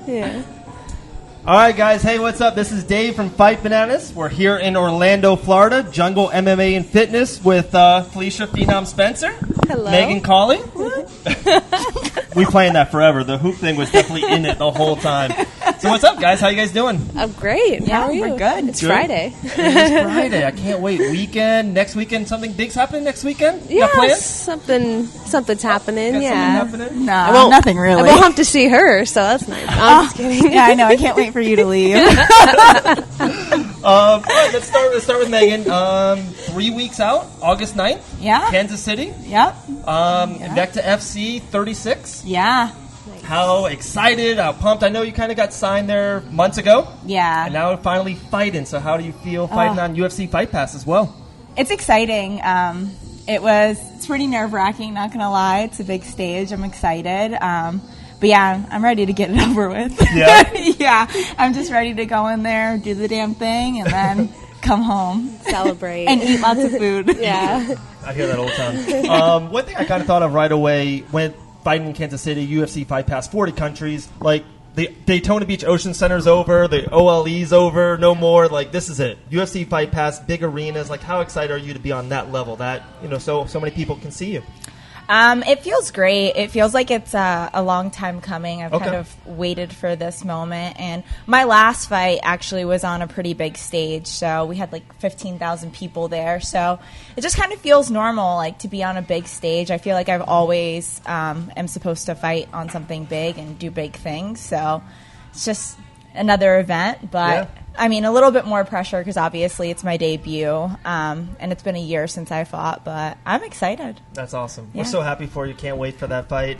Yeah. All right, guys. Hey, what's up? This is Dave from Fight Bananas. We're here in Orlando, Florida, Jungle MMA and Fitness with Felicia Phenom Spencer. Hello. Megan Cawley. We playing that forever. The hoop thing was definitely in it the whole time. So what's up, guys? How you guys doing? I'm great. How are you? We're good. It's Friday. It is Friday. I can't wait. Next weekend, something big's happening next weekend? You Yeah, got plans? something's happening. Got Yeah. something happening? No, nothing really. I won't have to see her, so that's nice. I'm just kidding. Yeah, I know. I can't wait for you to leave. All right, let's start with Megan. 3 weeks out, August 9th. Yeah. Kansas City. Yep. Invicta FC 36. Yeah. How excited, how pumped. I know you kind of got signed there months ago. Yeah. And now finally fighting. So how do you feel fighting on UFC Fight Pass as well? It's exciting. It's pretty nerve-wracking, not going to lie. It's a big stage. I'm excited. But yeah, I'm ready to get it over with. Yeah? Yeah. I'm just ready to go in there, do the damn thing, and then come home. Celebrate. And eat lots of food. Yeah. I hear that all the time. One thing I kind of thought of right away when fighting in Kansas City, UFC Fight Pass, 40 countries, like the Daytona Beach Ocean Center's over, the OLE's over, no more. Like, this is it. UFC Fight Pass, big arenas. Like, how excited are you to be on that level that, so many people can see you? It feels great. It feels like it's a long time coming. I've kind of waited for this moment. And my last fight actually was on a pretty big stage. So we had like 15,000 people there. So it just kind of feels normal, like to be on a big stage. I feel like I've always am supposed to fight on something big and do big things. So it's just another event. But yeah. I mean, a little bit more pressure because obviously it's my debut, and it's been a year since I fought, but I'm excited. That's awesome. Yeah. We're so happy for you. Can't wait for that fight.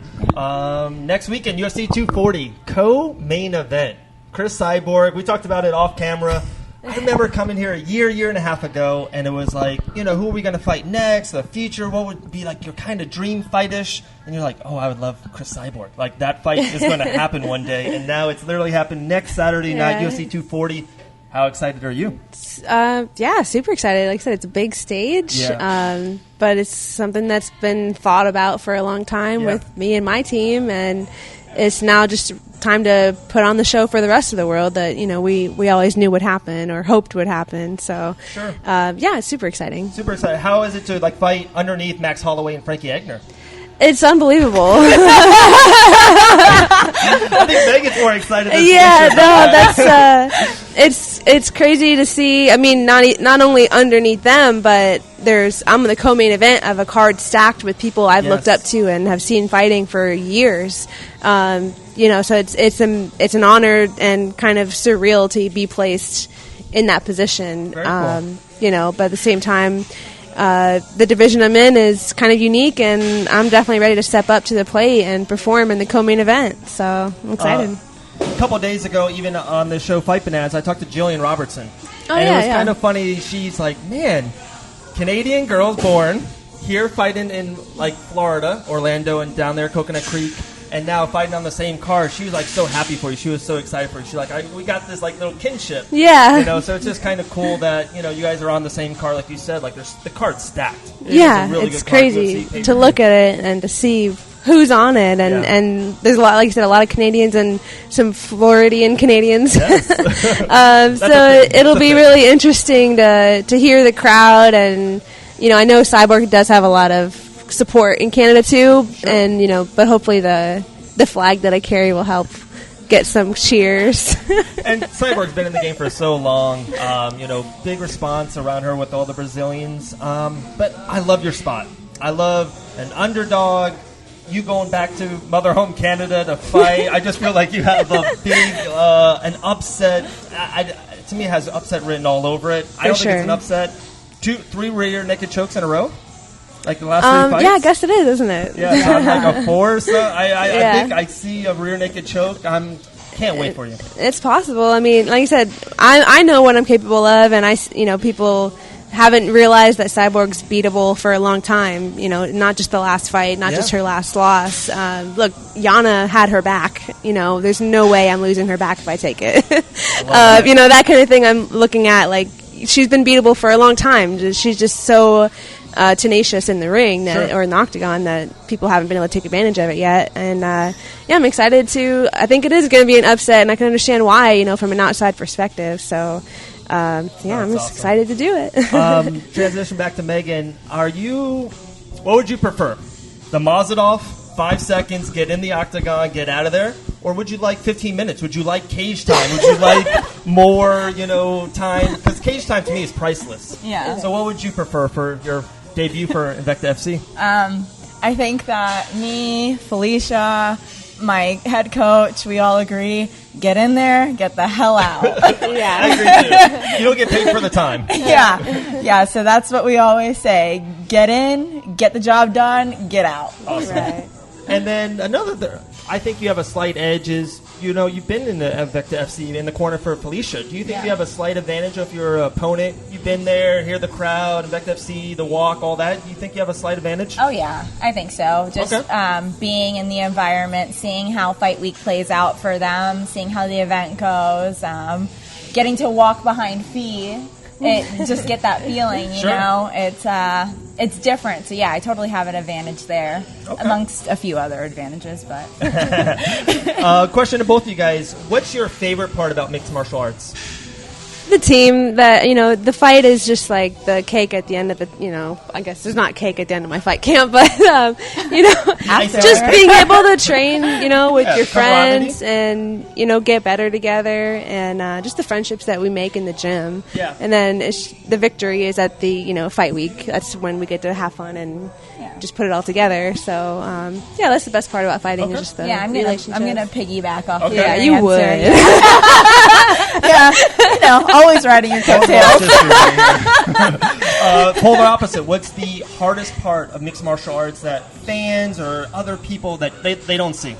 Next weekend, UFC 240, co-main event. Chris Cyborg, we talked about it off camera. I remember coming here a year and a half ago, and it was like, who are we going to fight next? The future, what would be like your kind of dream fight-ish? And you're like, oh, I would love Chris Cyborg. Like, that fight is going to happen one day, and now it's literally happened next Saturday night, UFC 240. How excited are you? Yeah, super excited. Like I said, it's a big stage, but it's something that's been thought about for a long time with me and my team, and it's now just time to put on the show for the rest of the world that we always knew would happen or hoped would happen. So, sure. Yeah, it's super exciting. Super excited. How is it to fight underneath Max Holloway and Frankie Egner? It's unbelievable. I think Megan's more excited than it's crazy to see. I mean, not only underneath them, but I'm the co-main event of a card stacked with people I've looked up to and have seen fighting for years. So it's an honor and kind of surreal to be placed in that position. Very cool. But at the same time, the division I'm in is kind of unique, and I'm definitely ready to step up to the plate and perform in the co-main event. So I'm excited. A couple of days ago, even on the show Fight Bananas, I talked to Jillian Robertson. Oh, and yeah, it was kind of funny. She's like, man, Canadian girls born here fighting in Florida, Orlando, and down there, Coconut Creek, and now fighting on the same card. She was so happy for you. She was so excited for you. She's like, we got this little kinship. Yeah. So it's just kind of cool that you guys are on the same card, like you said. Like the card's stacked. It's crazy to look at it and to see who's on it, and there's a lot, like you said, a lot of Canadians and some Floridian Canadians. Yes. So it'll be really interesting to hear the crowd, and I know Cyborg does have a lot of support in Canada too, and but hopefully the flag that I carry will help get some cheers. And Cyborg's been in the game for so long. Big response around her with all the Brazilians. But I love your spot. I love an underdog. You going back to Mother Home Canada to fight. I just feel like you have a big an upset. To me, it has upset written all over it. I don't think it's an upset. 3 rear naked chokes in a row. Like the last 3 fights? Yeah, I guess it is, isn't it? Yeah, so I'm like a 4 or so. I think I see a rear naked choke. Can't wait for you. It's possible. I mean, like I said, I know what I'm capable of, and people haven't realized that Cyborg's beatable for a long time. Not just the last fight, not just her last loss. Look, Yana had her back. There's no way I'm losing her back if I take it. That kind of thing I'm looking at. Like, she's been beatable for a long time. She's just so tenacious in the ring or in the octagon that people haven't been able to take advantage of it yet. And I'm excited to. I think it is going to be an upset, and I can understand why, from an outside perspective. So I'm just excited to do it. Transition back to Megan. What would you prefer? The Mazadov, 5 seconds, get in the octagon, get out of there? Or would you like 15 minutes? Would you like cage time? Would you like more, time? Because cage time to me is priceless. Yeah. So what would you prefer for your debut for Invicta FC? I think that me, Felicia, my head coach, we all agree, get in there, get the hell out. Yeah. I agree too. You don't get paid for the time. Yeah, so that's what we always say. Get in, get the job done, get out. Awesome. Right. And then I think you have a slight edge is, you've been in the Invicta FC in the corner for Felicia. Do you think you have a slight advantage of your opponent? You've been there, hear the crowd, Invicta FC, the walk, all that. Do you think you have a slight advantage? Oh, yeah. I think so. Just being in the environment, seeing how Fight Week plays out for them, seeing how the event goes, getting to walk behind Fee. Just get that feeling, you know? It's different. So, yeah, I totally have an advantage there, amongst a few other advantages. But question to both of you guys. What's your favorite part about mixed martial arts? The team that, the fight is just like the cake at the end of the, I guess there's not cake at the end of my fight camp, but, just being able to train, with your friends and, get better together and just the friendships that we make in the gym. Yeah. And then the victory is at the, fight week. That's when we get to have fun and just put it all together. So, that's the best part about fighting is just the relationship. I'm gonna piggyback off. Okay. Yeah, you would. Always riding your coattails. Polar opposite. What's the hardest part of mixed martial arts that fans or other people that they don't see?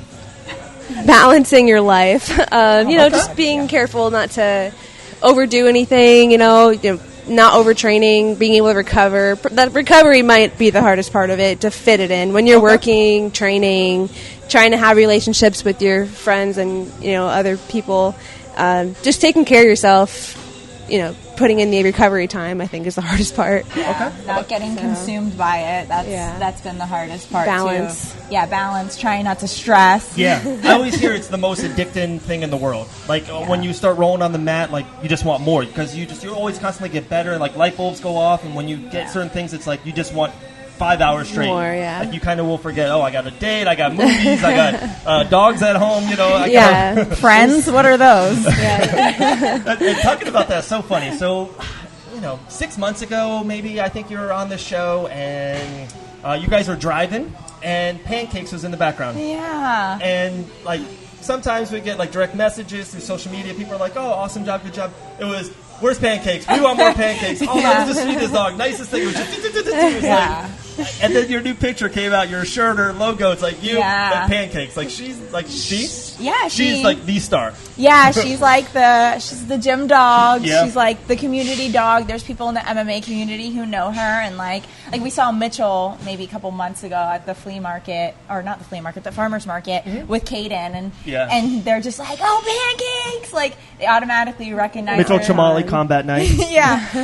Balancing your life. Just being careful not to overdo anything. Not overtraining, being able to recover. That recovery might be the hardest part of it, to fit it in. When you're working, training, trying to have relationships with your friends and, other people, just taking care of yourself, putting in the recovery time, I think, is the hardest part. Not getting consumed by it. That's been the hardest part, balance. too. Yeah, balance, trying not to stress. Yeah. I always hear it's the most addicting thing in the world. Like, when you start rolling on the mat, like, you just want more. Because you always constantly get better. Like, light bulbs go off. And when you get certain things, it's like you just want 5 hours straight. More, yeah. Like, you kind of will forget, I got a date, I got movies, I got dogs at home, Friends, what are those? And talking about that is so funny. So, 6 months ago, maybe, I think you were on the show, and you guys were driving, and Pancakes was in the background. Yeah. And, sometimes we get, direct messages through social media. People are like, oh, awesome job, good job. It was, where's Pancakes? We want more Pancakes. Oh, that was the sweetest dog. Nicest thing. It was just, and then your new picture came out, your shirt or logo. It's like you and Pancakes. She's like the star. Yeah, she's the gym dog. Yeah. She's like the community dog. There's people in the MMA community who know her, and like we saw Mitchell maybe a couple months ago at the flea market, or not the flea market, the farmer's market with Kaden, and they're just like, oh, Pancakes! Like they automatically recognize Mitchell her. Chamali Combat Night. Yeah. We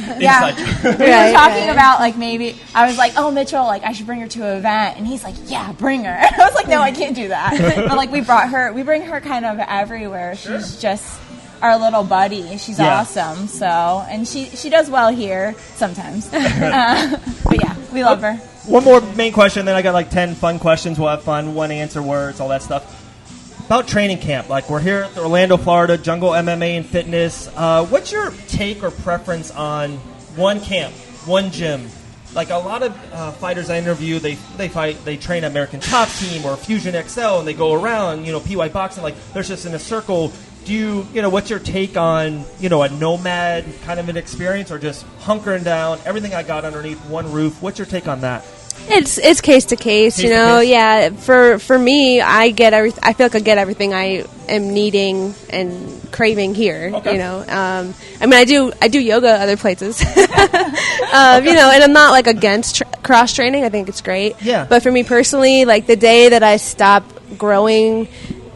were talking about maybe I was like, oh, Mitchell, I should bring her to an event, and he's like, yeah, bring her. I was like, no, I can't do that. But we bring her kind of everywhere. She's just our little buddy. She's awesome. So, and she does well here sometimes. But yeah, we love her. One more main question, then I got 10 fun questions. We'll have fun, one answer words, all that stuff. About training camp, we're here at Orlando, Florida, Jungle MMA and Fitness. What's your take or preference on one camp, one gym? A lot of fighters I interview, they train American Top Team or Fusion XL, and they go around, PY Boxing, they're just in a circle. Do you, what's your take on, a nomad kind of an experience, or just hunkering down, everything I got underneath one roof? What's your take on that? It's case to case, Yeah, for me, I feel like I get everything I am needing and craving here. Okay. I do yoga other places. And I'm not against cross training. I think it's great. Yeah. But for me personally, the day that I stop growing,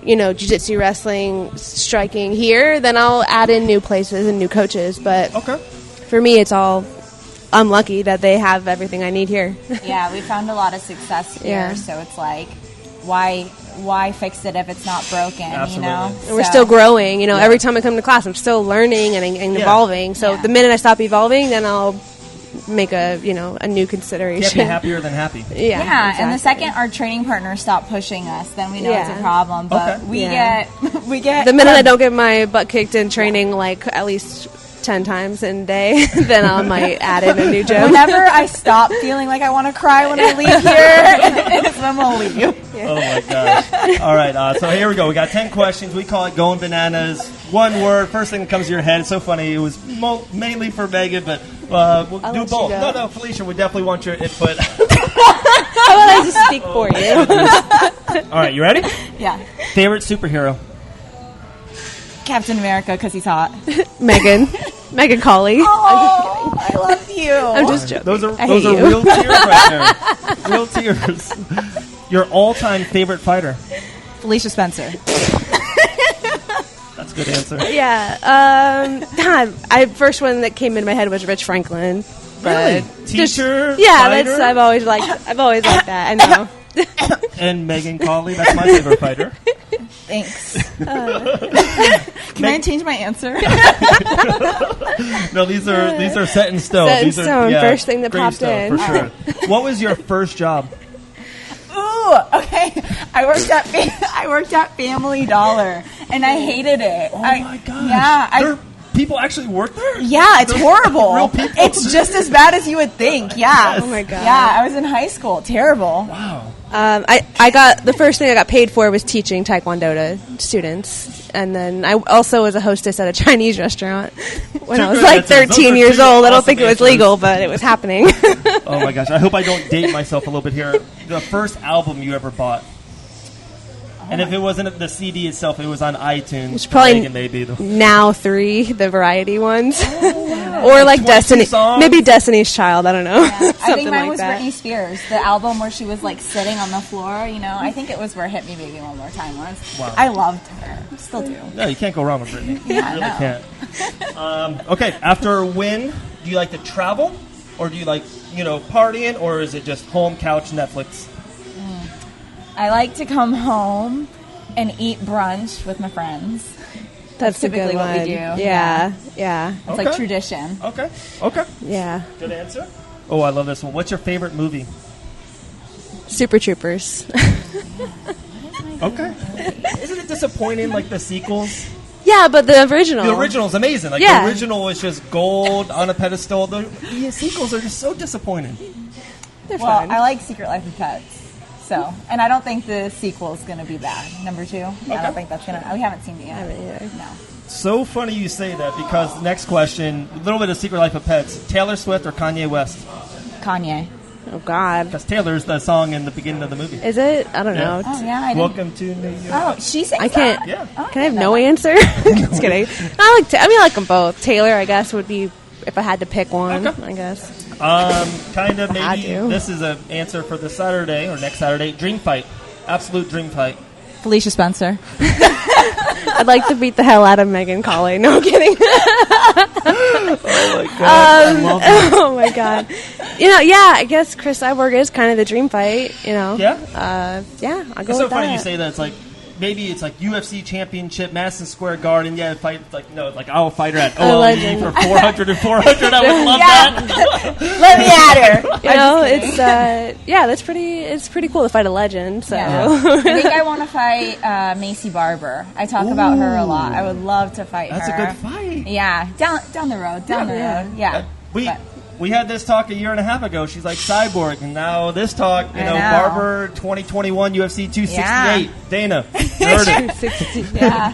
jiu-jitsu, wrestling, striking here, then I'll add in new places and new coaches. But for me, it's all I'm lucky that they have everything I need here. Yeah, we found a lot of success here, so it's like, why fix it if it's not broken? Absolutely. You know, We're still growing. Every time I come to class, I'm still learning and evolving. So the minute I stop evolving, then I'll make a new consideration. Can't be happier than happy. Yeah, exactly. and the second our training partners stop pushing us, then we know it's a problem. But we get the minute I don't get my butt kicked in training like at least 10 times in a day, then I might add in a new gym. Whenever I stop feeling like I want to cry when I leave here, then we'll leave. Yeah. Oh my gosh. All right, so here we go. We got 10 questions. We call it Going Bananas. One word, first thing that comes to your head. It's so funny. It was mainly for Megan, but we'll do both. No, Felicia, we definitely want your input. How about I just speak for you? All right, you ready? Yeah. Favorite superhero? Captain America, because he's hot. Megan Cawley. Oh, I love you. I'm just joking. Those are real tears right there. Real tears. Your all-time favorite fighter? Felicia Spencer. That's a good answer. Yeah. First one that came in my head was Rich Franklin. Really? Teacher? Fighter? I've always liked that. I know. And Megan Cawley, that's my favorite fighter. Thanks. Can I change my answer? No, these are set in stone. Set in these stone. Are, first thing that popped in. For sure. What was your first job? Ooh, okay. I worked at Family Dollar, and I hated it. Oh my gosh. Yeah. People actually work there? Yeah, it's horrible. Real people? It's just as bad as you would think. Yeah. Oh my god. Yeah, I was in high school. Terrible. Wow. I got the first thing I got paid for was teaching Taekwondo to students, and then I also was a hostess at a Chinese restaurant when I was like 13 years old. I don't think it was legal, but it was happening. Oh my gosh! I hope I don't date myself a little bit here. The first album you ever bought. And if it wasn't the CD itself, it was on iTunes. It's probably maybe Now 3, the variety ones. Oh, wow. Or like Destiny. songs? Maybe Destiny's Child, I don't know. Yeah. I think mine like was that. Britney Spears, the album where she was like sitting on the floor, I think it was where Hit Me Baby One More Time was. Wow. I loved her. Still do. No, you can't go wrong with Britney. Yeah, You really can't. Okay, after a win, do you like to travel? Or do you like, partying? Or is it just home, couch, Netflix? I like to come home and eat brunch with my friends. That's typically what we do. Yeah. It's like tradition. Okay. Yeah. Good answer. Oh, I love this one. What's your favorite movie? Super Troopers. Okay. Isn't it disappointing, like the sequels? Yeah, but the original. The original's amazing. Like the original is just gold on a pedestal. The sequels are just so disappointing. They're Well, fun. I like Secret Life of Pets. So, and I don't think the sequel is going to be bad. Number 2. I don't think that's going to... We haven't seen it yet. I haven't either. No. So funny you say that because next question, a little bit of Secret Life of Pets. Taylor Swift or Kanye West? Kanye. Oh, God. Because Taylor's the song in the beginning of the movie. Is it? I don't know. Oh, yeah, I didn't. Welcome to New York. Oh, she sings I can't. that? Yeah. Oh, Can I have no answer? Just kidding. I like them both. Taylor, I guess, would be if I had to pick one. Okay. I guess. Kind of I maybe do. this is an answer for this Saturday or next Saturday. Dream fight. Absolute dream fight. Felicia Spencer. I'd like to beat the hell out of Megan Cawley. No I'm kidding. Oh my god! I love that. Oh my god. I guess Chris Cyborg is kind of the dream fight. Yeah. I'll go It's with so funny that. you say that. It's like maybe it's like UFC championship, Madison Square Garden. Yeah, fight I'll fight her at OLE legend. for 400 and 400. I would love that. Let me at her. It's that's pretty. It's pretty cool to fight a legend. So Yeah. I think I want to fight Macy Barber. I talk about her a lot. I would love to fight That's her. a good fight. Yeah, down the road. Yeah. We had this talk a year and a half ago. She's like Cyborg, and now this talk, I know. Barber 2021 UFC 268. Yeah. Dana, you heard it. Yeah.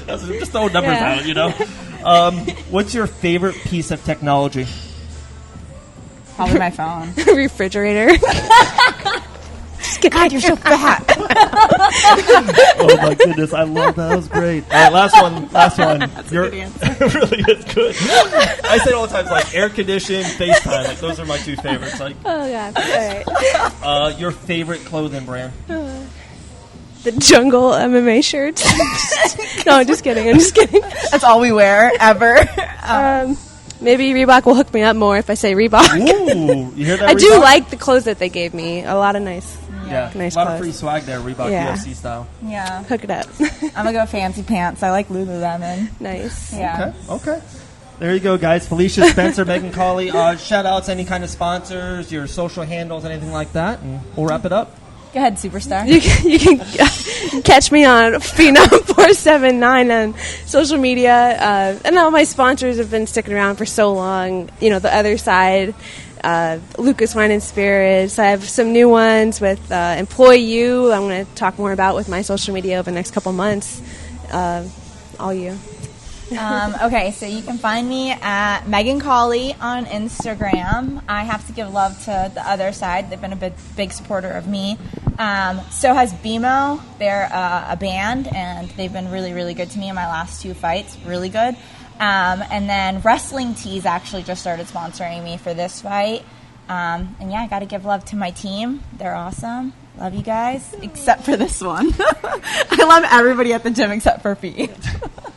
Just throw numbers out, What's your favorite piece of technology? Probably my phone. refrigerator. God, you're so fat. Oh my goodness, I love that. That was great. All right, last one. That's a good answer. It really is good. I say it all the time, like air conditioning, FaceTime. Like those are my two favorites. Like, Oh god. All right. your favorite clothing brand? The Jungle MMA shirts. No, I'm just kidding. That's all we wear ever. Maybe Reebok will hook me up more if I say Reebok. Ooh, you hear that? I Reebok? do like the clothes that they gave me. A lot of nice. Nice a lot clothes. of free swag there, Reebok UFC style. Yeah. Hook it up. I'm going to go fancy pants. I like Lululemon. Nice. Yeah. Okay. There you go, guys. Felicia, Spencer, Megan, Cawley. Shout outs, any kind of sponsors, your social handles, anything like that, and we'll wrap it up. Go ahead, superstar. You can catch me on Phenom479 on social media. And all my sponsors have been sticking around for so long. You know, the other side, Lucas Wine and Spirits. I have some new ones with Employ You. I'm going to talk more about with my social media over the next couple months. All you. Okay, so you can find me at Megan Cawley on Instagram. I have to give love to the other side. They've been a big supporter of me. So has BMO. They're a band, and they've been really, really good to me in my last 2 fights. Really good. And then Wrestling Tees actually just started sponsoring me for this fight. And yeah, I got to give love to my team. They're awesome. Love you guys, except for this one. I love everybody at the gym except for Pete.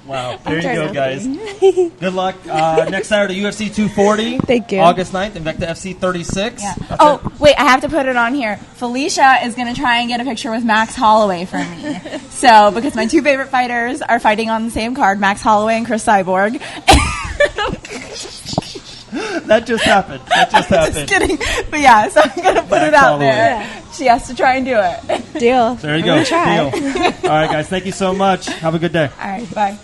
Wow. There you go, guys. Good luck. Next Saturday, UFC 240. Thank you. August 9th, Invicta FC 36. Yeah. Oh, wait, I have to put it on here. Felicia is going to try and get a picture with Max Holloway for me. So, because my 2 favorite fighters are fighting on the same card, Max Holloway and Chris Cyborg. That just happened. Just kidding. But yeah, so I'm going to put it out there. Yeah. She has to try and do it. Deal. There you go. Deal. All right, guys. Thank you so much. Have a good day. All right. Bye.